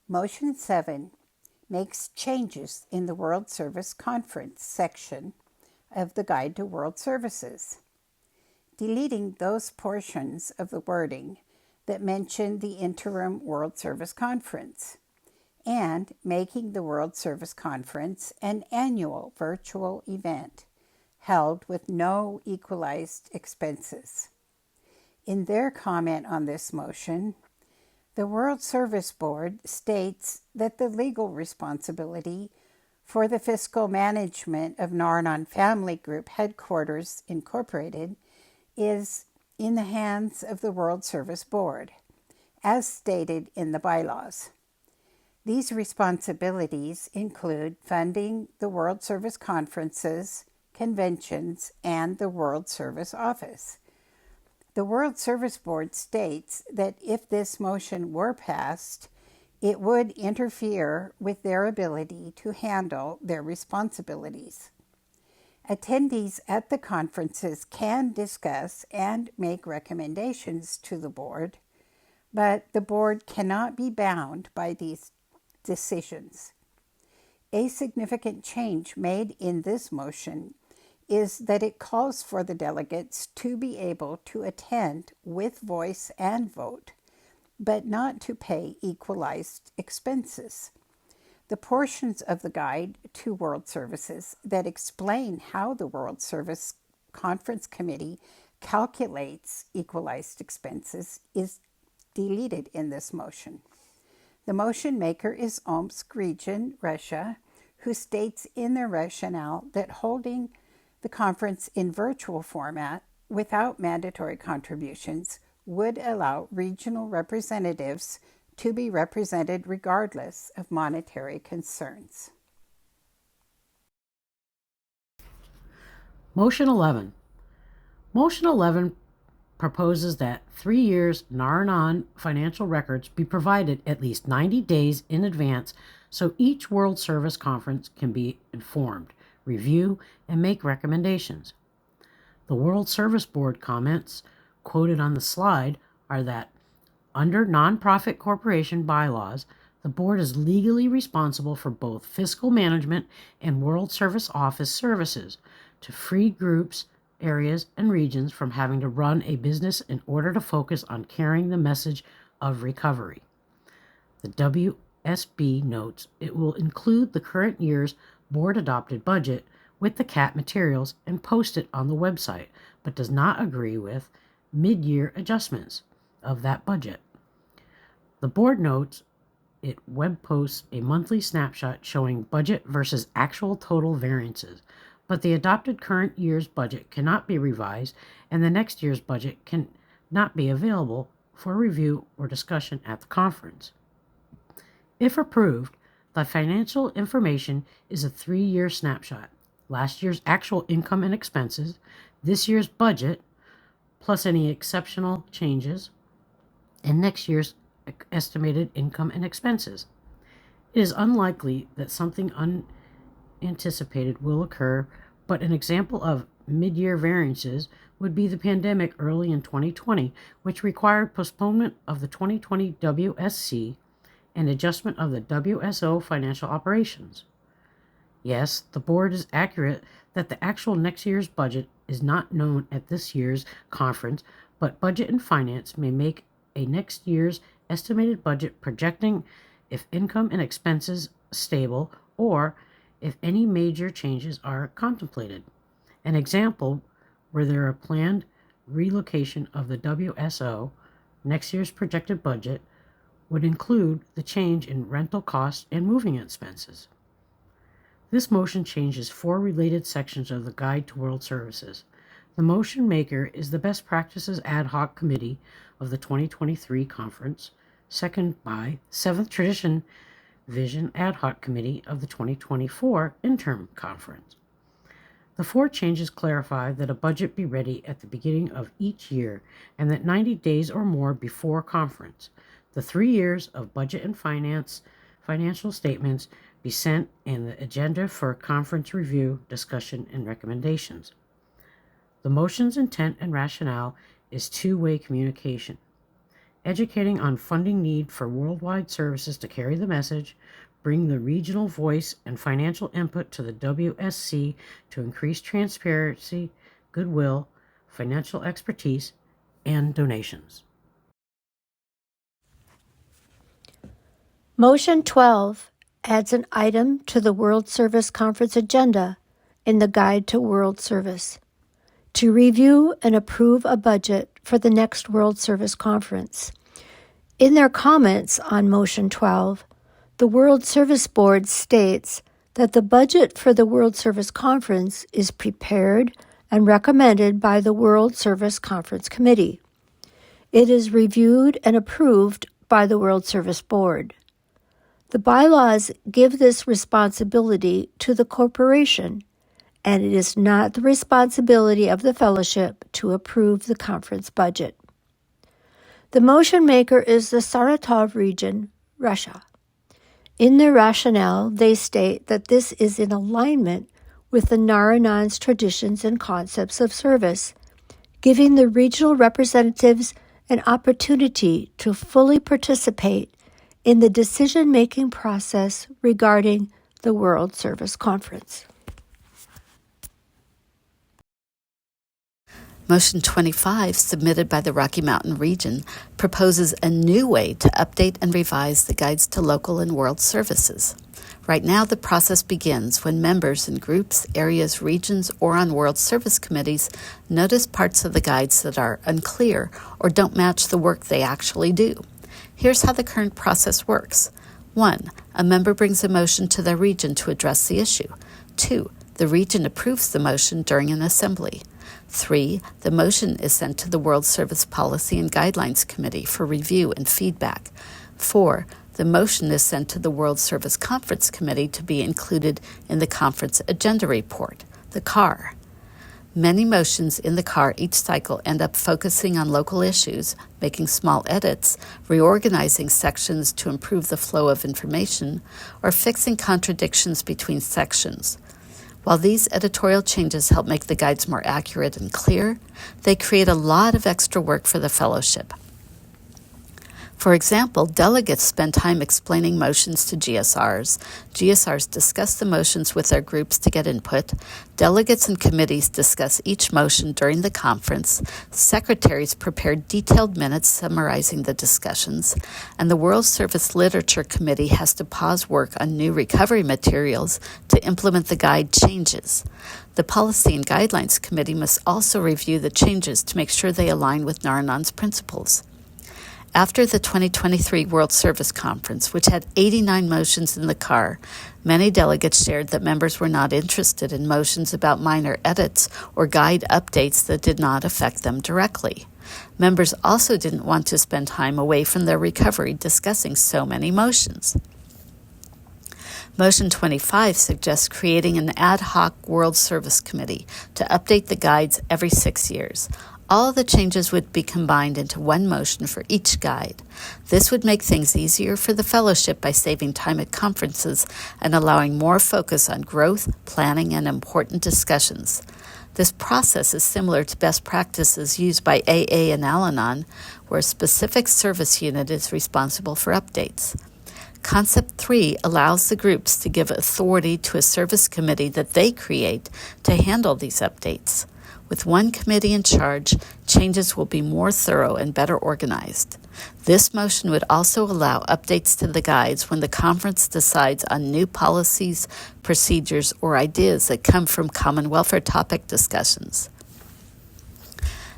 Motion 7 makes changes in the World Service Conference section of the Guide to World Services, deleting those portions of the wording that mention the interim World Service Conference, and making the World Service Conference an annual virtual event held with no equalized expenses. In their comment on this motion, the World Service Board states that the legal responsibility for the fiscal management of Nar-Anon Family Group Headquarters Incorporated is in the hands of the World Service Board, as stated in the bylaws. These responsibilities include funding the World Service conferences, conventions, and the World Service Office. The World Service Board states that if this motion were passed, it would interfere with their ability to handle their responsibilities. Attendees at the conferences can discuss and make recommendations to the board, but the board cannot be bound by these decisions. A significant change made in this motion is that it calls for the delegates to be able to attend with voice and vote, but not to pay equalized expenses. The portions of the Guide to World Services that explain how the World Service Conference Committee calculates equalized expenses is deleted in this motion. The motion maker is Omsk Region, Russia, who states in their rationale that holding the conference in virtual format without mandatory contributions would allow regional representatives to be represented regardless of monetary concerns. Motion 11. Motion 11 proposes that 3 years Nar-Anon financial records be provided at least 90 days in advance so each World Service Conference can be informed, review, and make recommendations. The World Service Board comments quoted on the slide are that under nonprofit corporation bylaws, the board is legally responsible for both fiscal management and World Service Office services to free groups, areas, and regions from having to run a business in order to focus on carrying the message of recovery. The WSB notes it will include the current year's board-adopted budget with the CAT materials and post it on the website, but does not agree with mid-year adjustments of that budget. The board notes it web posts a monthly snapshot showing budget versus actual total variances, but the adopted current year's budget cannot be revised and the next year's budget can not be available for review or discussion at the conference. If approved, the financial information is a 3-year snapshot. Last year's actual income and expenses, this year's budget, plus any exceptional changes, and next year's estimated income and expenses. It is unlikely that something unanticipated will occur, but an example of mid-year variances would be the pandemic early in 2020, which required postponement of the 2020 WSC and adjustment of the WSO financial operations. Yes, the board is accurate that the actual next year's budget is not known at this year's conference, but Budget and Finance may make a next year's estimated budget projecting if income and expenses stable or if any major changes are contemplated. An example where there are planned relocation of the WSO, next year's projected budget would include the change in rental costs and moving expenses. This motion changes 4 related sections of the Guide to World Services. The motion maker is the Best Practices Ad Hoc Committee of the 2023 conference, seconded by 7th Tradition Vision Ad Hoc Committee of the 2024 interim conference. The 4 changes clarify that a budget be ready at the beginning of each year and that 90 days or more before conference, the 3 years of budget and financial statements be sent and the agenda for conference review, discussion, and recommendations. The motion's intent and rationale is two-way communication. educating on funding need for worldwide services to carry the message, bring the regional voice and financial input to the WSC to increase transparency, goodwill, financial expertise, and donations. Motion 12 adds an item to the World Service Conference agenda in the Guide to World Service to review and approve a budget for the next World Service Conference. In their comments on Motion 12, the World Service Board states that the budget for the World Service Conference is prepared and recommended by the World Service Conference Committee. It is reviewed and approved by the World Service Board. The bylaws give this responsibility to the corporation, and it is not the responsibility of the fellowship to approve the conference budget. The motion maker is the Saratov region, Russia. In their rationale, they state that this is in alignment with the Nar-Anon's traditions and concepts of service, giving the regional representatives an opportunity to fully participate in the decision-making process regarding the World Service Conference. Motion 25, submitted by the Rocky Mountain region, proposes a new way to update and revise the guides to local and world services. Right now, the process begins when members in groups, areas, regions, or on World Service committees notice parts of the guides that are unclear or don't match the work they actually do. Here's how the current process works. 1. A member brings a motion to their region to address the issue. 2. The region approves the motion during an assembly. 3. The motion is sent to the World Service Policy and Guidelines Committee for review and feedback. 4. The motion is sent to the World Service Conference Committee to be included in the Conference Agenda Report, the CAR. Many motions in the CAR each cycle end up focusing on local issues, making small edits, reorganizing sections to improve the flow of information, or fixing contradictions between sections. While these editorial changes help make the guides more accurate and clear, they create a lot of extra work for the fellowship. For example, delegates spend time explaining motions to GSRs. GSRs discuss the motions with their groups to get input. Delegates and committees discuss each motion during the conference. Secretaries prepare detailed minutes summarizing the discussions. And the World Service Literature Committee has to pause work on new recovery materials to implement the guide changes. The Policy and Guidelines Committee must also review the changes to make sure they align with Nar-Anon's principles. After the 2023 World Service Conference, which had 89 motions in the CAR, many delegates shared that members were not interested in motions about minor edits or guide updates that did not affect them directly. Members also didn't want to spend time away from their recovery discussing so many motions. Motion 25 suggests creating an ad hoc World Service Committee to update the guides every 6 years. All the changes would be combined into one motion for each guide. This would make things easier for the fellowship by saving time at conferences and allowing more focus on growth, planning, and important discussions. This process is similar to best practices used by AA and Al-Anon, where a specific service unit is responsible for updates. Concept 3 allows the groups to give authority to a service committee that they create to handle these updates. With one committee in charge, changes will be more thorough and better organized. This motion would also allow updates to the guides when the conference decides on new policies, procedures, or ideas that come from common welfare topic discussions.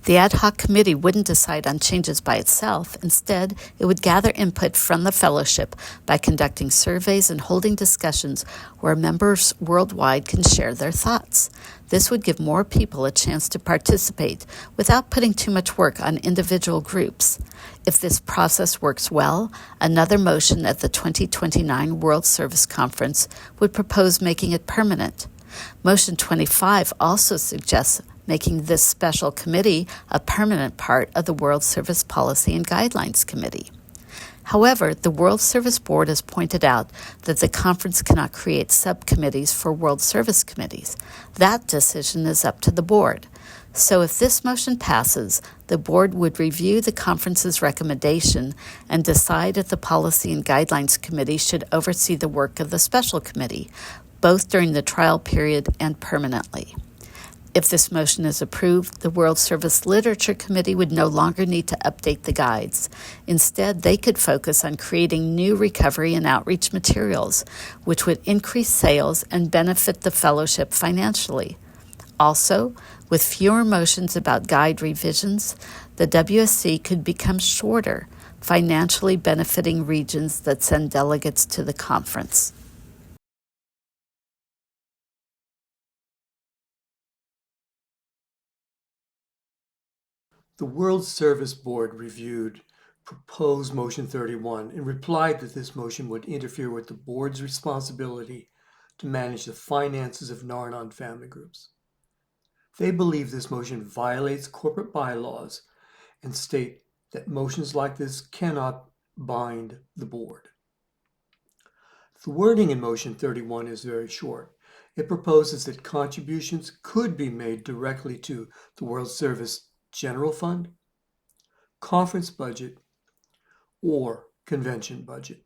The ad hoc committee wouldn't decide on changes by itself. Instead, it would gather input from the fellowship by conducting surveys and holding discussions where members worldwide can share their thoughts. This would give more people a chance to participate without putting too much work on individual groups. If this process works well, another motion at the 2029 World Service Conference would propose making it permanent. Motion 25 also suggests making this special committee a permanent part of the World Service Policy and Guidelines Committee. However, the World Service Board has pointed out that the conference cannot create subcommittees for World Service committees. That decision is up to the board. So if this motion passes, the board would review the conference's recommendation and decide if the Policy and Guidelines Committee should oversee the work of the special committee, both during the trial period and permanently. If this motion is approved, the World Service Literature Committee would no longer need to update the guides. Instead, they could focus on creating new recovery and outreach materials, which would increase sales and benefit the fellowship financially. Also, with fewer motions about guide revisions, the WSC could become shorter, financially benefiting regions that send delegates to the conference. The World Service Board reviewed proposed Motion 31 and replied that this motion would interfere with the board's responsibility to manage the finances of Nar-Anon family groups. They believe this motion violates corporate bylaws and state that motions like this cannot bind the board. The wording in Motion 31 is very short. It proposes that contributions could be made directly to the World Service General Fund, conference budget, or convention budget.